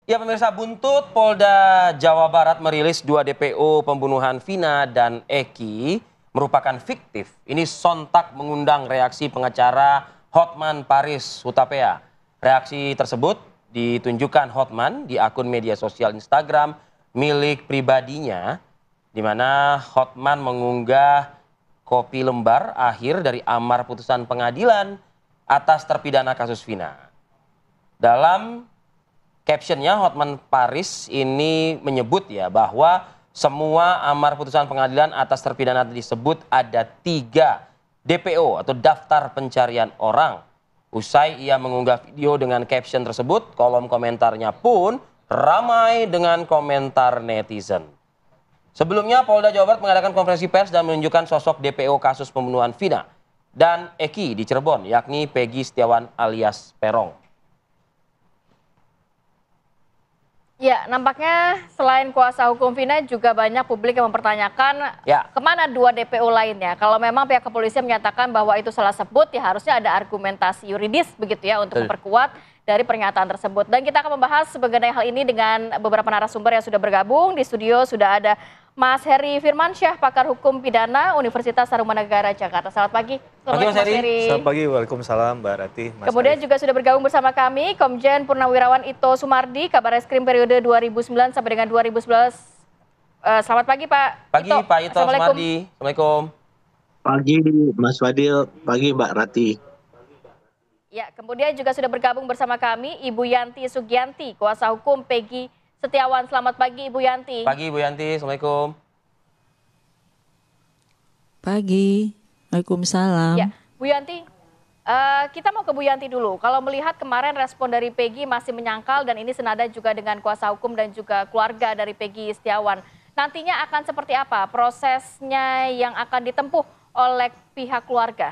Ya pemirsa, buntut Polda Jawa Barat merilis 2 DPO pembunuhan Vina dan Eki merupakan fiktif. Ini sontak mengundang reaksi pengacara Hotman Paris Hutapea. Reaksi tersebut ditunjukkan Hotman di akun media sosial Instagram milik pribadinya, di mana Hotman mengunggah kopi lembar akhir dari amar putusan pengadilan atas terpidana kasus Vina. Dalam captionnya Hotman Paris ini menyebut ya bahwa semua amar putusan pengadilan atas terpidana disebut ada 3 DPO atau daftar pencarian orang. Usai ia mengunggah video dengan caption tersebut, kolom komentarnya pun ramai dengan komentar netizen. Sebelumnya Polda Jawa Barat mengadakan konferensi pers dan menunjukkan sosok DPO kasus pembunuhan Vina dan Eki di Cirebon, yakni Peggy Setiawan alias Peron. Ya, nampaknya selain kuasa hukum Vina juga banyak publik yang mempertanyakan kemana 2 DPO lainnya. Kalau memang pihak kepolisian menyatakan bahwa itu salah sebut, ya harusnya ada argumentasi yuridis begitu ya untuk memperkuat dari pernyataan tersebut. Dan kita akan membahas mengenai hal ini dengan beberapa narasumber yang sudah bergabung. Di studio sudah ada Mas Heri Firmansyah, pakar hukum pidana Universitas Tarumanagara Jakarta. Selamat pagi. Selamat pagi Mas Heri. Selamat pagi, waalaikumsalam Mbak Rati. Mas Kemudian Arif. juga sudah bergabung bersama kami Komjen Purnawirawan Ito Sumardi, Kabar Reskrim periode 2009 sampai dengan 2011. Selamat pagi Pak Pagi Ito. Pak Ito Sumardi. Assalamualaikum. Pagi Mas Fadil, pagi Mbak Rati. Ya, kemudian juga sudah bergabung bersama kami Ibu Yanti Sugianti, kuasa hukum Peggy Setiawan. Selamat pagi Ibu Yanti. Pagi Ibu Yanti, Assalamualaikum. Pagi, Waalaikumsalam. Ya, Bu Yanti, kita mau ke Bu Yanti dulu. Kalau melihat kemarin respon dari Peggy masih menyangkal dan ini senada juga dengan kuasa hukum dan juga keluarga dari Peggy Setiawan. Nantinya akan seperti apa prosesnya yang akan ditempuh oleh pihak keluarga?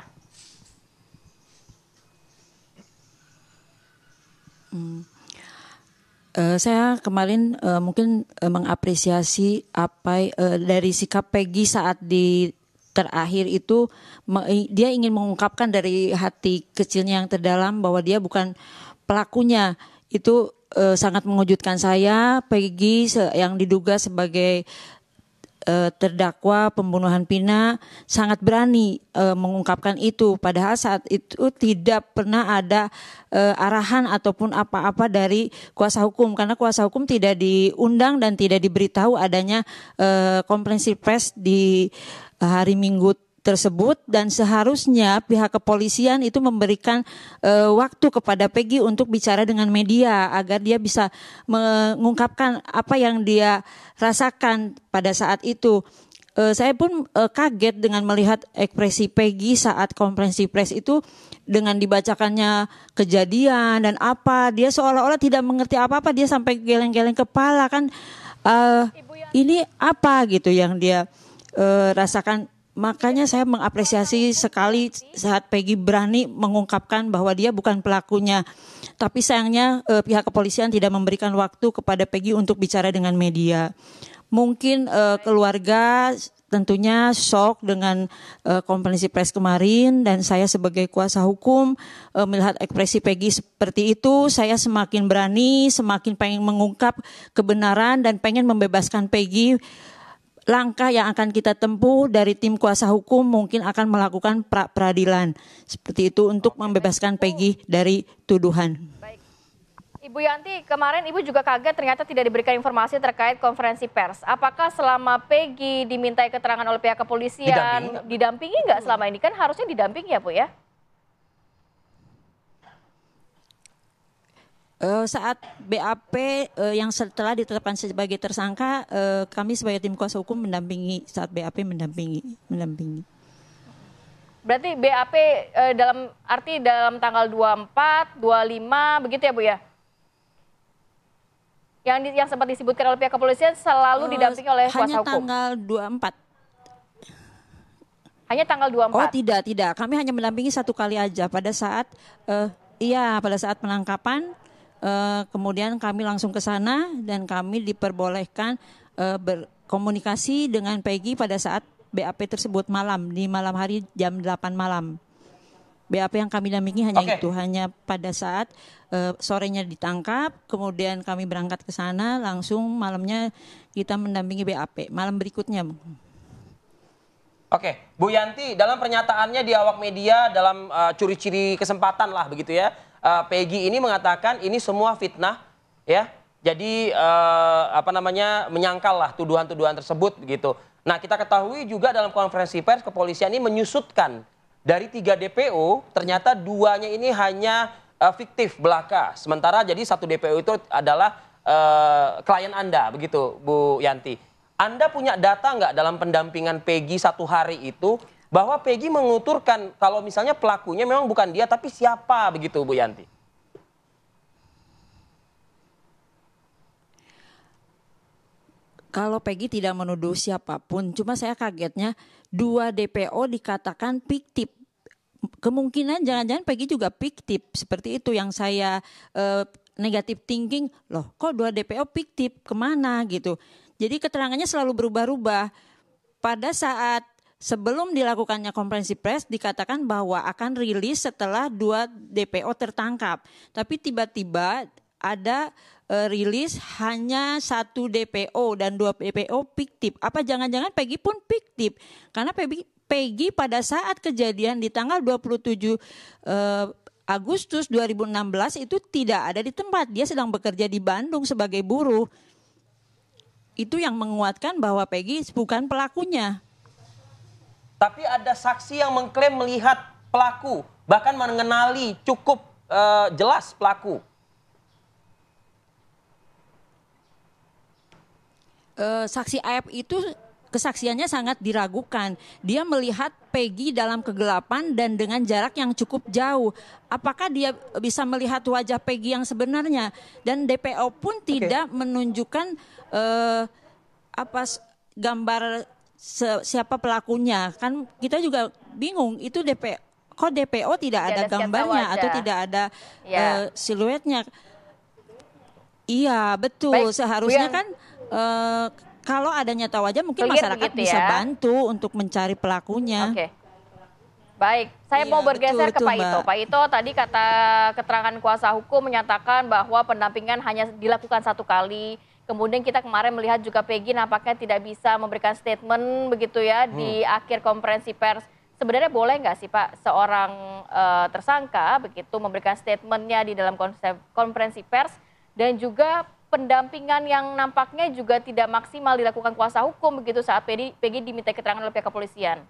Saya kemarin mungkin mengapresiasi apa dari sikap Peggy saat di terakhir itu, dia ingin mengungkapkan dari hati kecilnya yang terdalam bahwa dia bukan pelakunya. Itu sangat mengejutkan saya. Peggy yang diduga sebagai terdakwa pembunuhan Vina sangat berani mengungkapkan itu, padahal saat itu tidak pernah ada arahan ataupun apa-apa dari kuasa hukum, karena kuasa hukum tidak diundang dan tidak diberitahu adanya konferensi pers di hari Minggu tersebut, dan seharusnya pihak kepolisian itu memberikan waktu kepada Peggy untuk bicara dengan media agar dia bisa mengungkapkan apa yang dia rasakan pada saat itu. Saya pun kaget dengan melihat ekspresi Peggy saat konferensi pers itu, dengan dibacakannya kejadian dan apa, dia seolah-olah tidak mengerti apa-apa, dia sampai geleng-geleng kepala kan, ini apa gitu yang dia rasakan. Makanya saya mengapresiasi sekali saat Peggy berani mengungkapkan bahwa dia bukan pelakunya. Tapi sayangnya pihak kepolisian tidak memberikan waktu kepada Peggy untuk bicara dengan media. Mungkin keluarga tentunya shock dengan konferensi pers kemarin, dan saya sebagai kuasa hukum melihat ekspresi Peggy seperti itu, saya semakin berani, semakin pengen mengungkap kebenaran dan pengen membebaskan Peggy. Langkah yang akan kita tempuh dari tim kuasa hukum mungkin akan melakukan pra-peradilan seperti itu untuk membebaskan Peggy dari tuduhan. Baik. Ibu Yanti, kemarin Ibu juga kaget ternyata tidak diberikan informasi terkait konferensi pers. Apakah selama Peggy dimintai keterangan oleh pihak kepolisian, didampingi nggak selama ini? Kan harusnya didampingi ya Bu ya? Saat BAP yang setelah ditetapkan sebagai tersangka, kami sebagai tim kuasa hukum mendampingi saat BAP mendampingi. Berarti BAP dalam tanggal 24, 25 begitu ya Bu ya? Yang sempat disebutkan oleh pihak kepolisian selalu didampingi oleh kuasa hukum. Hanya tanggal 24. Hanya tanggal 24. Oh tidak. Kami hanya mendampingi satu kali aja pada saat pada saat penangkapan. Kemudian kami langsung ke sana dan kami diperbolehkan berkomunikasi dengan Peggy pada saat BAP tersebut di malam hari jam 8 malam. BAP yang kami dampingi hanya Oke. itu, hanya pada saat sorenya ditangkap, kemudian kami berangkat ke sana, langsung malamnya kita mendampingi BAP. Malam berikutnya. Oke, Bu Yanti, dalam pernyataannya di awak media dalam curi-curi kesempatan lah begitu ya, Peggy ini mengatakan ini semua fitnah, ya. Jadi menyangkal lah tuduhan-tuduhan tersebut begitu. Nah, kita ketahui juga dalam konferensi pers kepolisian ini menyusutkan dari 3 DPO ternyata 2-nya ini hanya fiktif belaka. Sementara jadi 1 DPO itu adalah klien Anda begitu, Bu Yanti. Anda punya data nggak dalam pendampingan Peggy 1 hari itu bahwa Peggy menguturkan kalau misalnya pelakunya memang bukan dia tapi siapa begitu, Bu Yanti? Kalau Peggy tidak menuduh siapapun, cuma saya kagetnya 2 DPO dikatakan fiktif. Kemungkinan jangan-jangan Peggy juga fiktif, seperti itu yang saya negative thinking. Loh, kok 2 DPO fiktif, kemana gitu. Jadi keterangannya selalu berubah-ubah. Pada saat sebelum dilakukannya konferensi pers dikatakan bahwa akan rilis setelah 2 DPO tertangkap. Tapi tiba-tiba ada rilis hanya 1 DPO dan 2 DPO fiktif. Apa jangan-jangan Peggy pun fiktif? Karena Peggy pada saat kejadian di tanggal 27 Agustus 2016 itu tidak ada di tempat. Dia sedang bekerja di Bandung sebagai buruh. Itu yang menguatkan bahwa Peggy bukan pelakunya. Tapi ada saksi yang mengklaim melihat pelaku, bahkan mengenali cukup jelas pelaku. Saksi AF itu kesaksiannya sangat diragukan. Dia melihat Peggy dalam kegelapan dan dengan jarak yang cukup jauh. Apakah dia bisa melihat wajah Peggy yang sebenarnya? Dan DPO pun tidak menunjukkan gambar siapa pelakunya. Kan kita juga bingung, itu kok DPO tidak ada gambarnya atau tidak ada siluetnya. Iya, betul. Baik, seharusnya kan kalau adanya tahu wajah mungkin masyarakat bisa bantu untuk mencari pelakunya. Oke. Baik, saya mau bergeser ke Pak Ito. Pak Ito, tadi kata keterangan kuasa hukum menyatakan bahwa pendampingan hanya dilakukan 1 kali. Kemudian kita kemarin melihat juga Peggy nampaknya tidak bisa memberikan statement begitu ya di akhir konferensi pers. Sebenarnya boleh nggak sih Pak seorang tersangka begitu memberikan statementnya di dalam konferensi pers dan juga pendampingan yang nampaknya juga tidak maksimal dilakukan kuasa hukum begitu saat Peggy diminta keterangan oleh pihak kepolisian?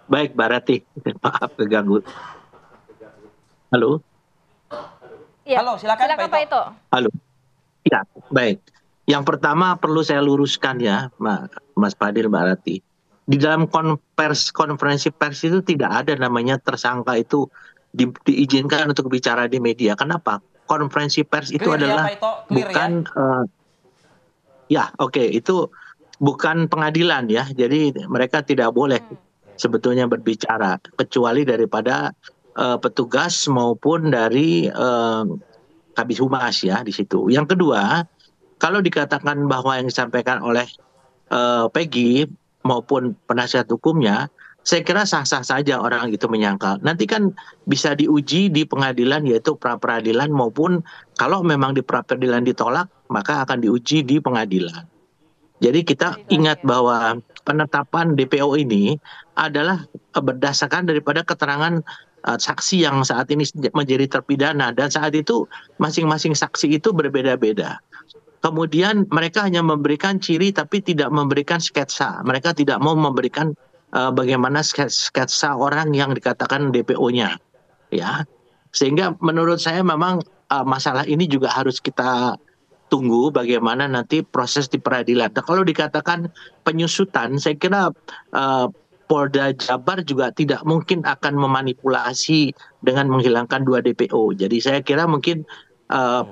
Baik, Mbak Rati. Maaf keganggu. Halo? Ya. Halo, silakan Pak Ito. Halo. Ya, baik. Yang pertama perlu saya luruskan ya, Mas Fadil, Mbak Rati. Di dalam konferensi pers itu tidak ada namanya tersangka itu diizinkan untuk bicara di media. Kenapa? Konferensi pers itu adalah bukan itu bukan pengadilan ya. Jadi mereka tidak boleh sebetulnya berbicara kecuali daripada petugas maupun dari Kabid Humas ya di situ. Yang kedua, kalau dikatakan bahwa yang disampaikan oleh Peggy maupun penasihat hukumnya, saya kira sah-sah saja orang itu menyangkal. Nanti kan bisa diuji di pengadilan yaitu pra-peradilan maupun kalau memang di pra-peradilan ditolak maka akan diuji di pengadilan. Jadi kita ingat bahwa penetapan DPO ini adalah berdasarkan daripada keterangan saksi yang saat ini menjadi terpidana dan saat itu masing-masing saksi itu berbeda-beda. Kemudian mereka hanya memberikan ciri tapi tidak memberikan sketsa. Mereka tidak mau memberikan bagaimana sketsa orang yang dikatakan DPO-nya. Ya. Sehingga menurut saya memang masalah ini juga harus kita tunggu bagaimana nanti proses di peradilan. Nah, kalau dikatakan penyusutan, saya kira Polda Jabar juga tidak mungkin akan memanipulasi dengan menghilangkan 2 DPO. Jadi saya kira mungkin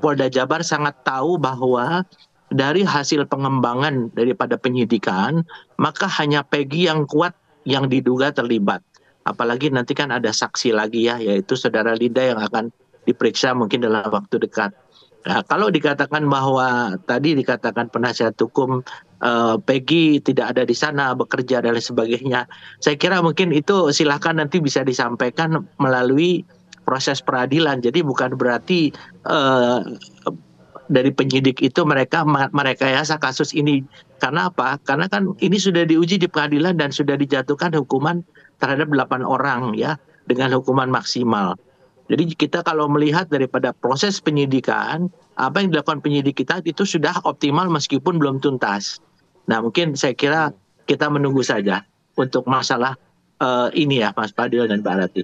Polda Jabar sangat tahu bahwa dari hasil pengembangan daripada penyidikan, maka hanya Peggy yang kuat yang diduga terlibat. Apalagi nanti kan ada saksi lagi ya, yaitu Saudara Linda yang akan diperiksa mungkin dalam waktu dekat. Nah, kalau dikatakan bahwa tadi dikatakan penasihat hukum Peggy tidak ada di sana bekerja dan lain sebagainya. Saya kira mungkin itu silahkan nanti bisa disampaikan melalui proses peradilan. Jadi bukan berarti dari penyidik itu mereka merekayasa kasus ini. Karena apa? Karena kan ini sudah diuji di pengadilan dan sudah dijatuhkan hukuman terhadap 8 orang ya dengan hukuman maksimal. Jadi kita kalau melihat daripada proses penyidikan, apa yang dilakukan penyidik kita itu sudah optimal meskipun belum tuntas. Nah mungkin saya kira kita menunggu saja untuk masalah ini ya Mas Fadil dan Mbak Rati.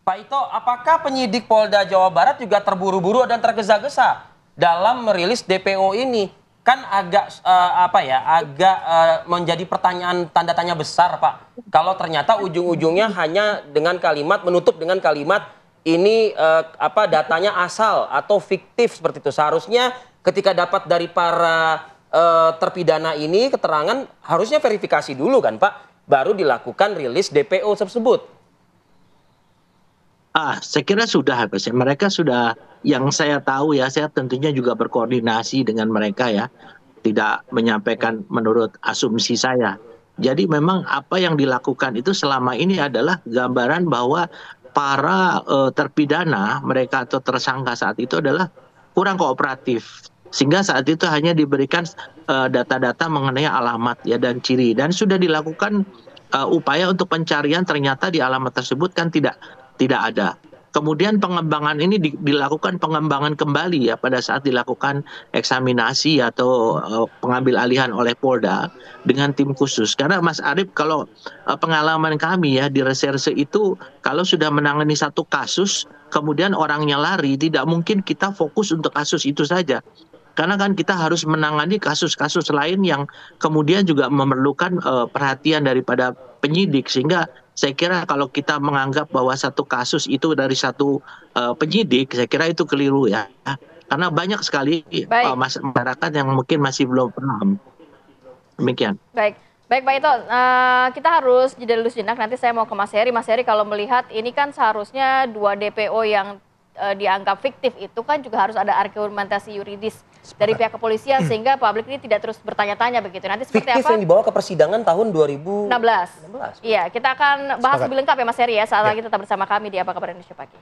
Pak Ito, apakah penyidik Polda Jawa Barat juga terburu-buru dan tergesa-gesa dalam merilis DPO ini? Kan agak menjadi pertanyaan tanda tanya besar, Pak. Kalau ternyata ujung-ujungnya hanya dengan kalimat, menutup dengan kalimat ini datanya asal atau fiktif seperti itu. Seharusnya ketika dapat dari para terpidana ini keterangan harusnya verifikasi dulu kan, Pak, baru dilakukan rilis DPO tersebut. Saya kira sudah, mereka sudah, yang saya tahu ya, saya tentunya juga berkoordinasi dengan mereka ya, tidak menyampaikan menurut asumsi saya. Jadi memang apa yang dilakukan itu selama ini adalah gambaran bahwa para terpidana mereka atau tersangka saat itu adalah kurang kooperatif. Sehingga saat itu hanya diberikan data-data mengenai alamat ya dan ciri. Dan sudah dilakukan upaya untuk pencarian, ternyata di alamat tersebut kan tidak ada. Kemudian pengembangan ini dilakukan pengembangan kembali ya pada saat dilakukan eksaminasi atau pengambil alihan oleh Polda dengan tim khusus. Karena Mas Arief, kalau pengalaman kami ya di reserse itu, kalau sudah menangani satu kasus kemudian orangnya lari, tidak mungkin kita fokus untuk kasus itu saja. Karena kan kita harus menangani kasus-kasus lain yang kemudian juga memerlukan perhatian daripada penyidik. Sehingga saya kira kalau kita menganggap bahwa satu kasus itu dari satu penyidik, saya kira itu keliru ya. Karena banyak sekali masyarakat yang mungkin masih belum paham. Demikian. Baik Pak Ito, kita harus jeda dulu sejenak. Nanti saya mau ke Mas Heri. Mas Heri, kalau melihat ini kan seharusnya 2 DPO yang dianggap fiktif itu kan juga harus ada argumentasi yuridis dari pihak kepolisian sehingga publik ini tidak terus bertanya-tanya begitu. Nanti seperti fiktif apa? Yang dibawa ke persidangan tahun 2016. Iya, kita akan bahas lebih lengkap ya Mas Heri ya. Saat lagi tetap bersama kami di Apa Kabar Indonesia Pagi.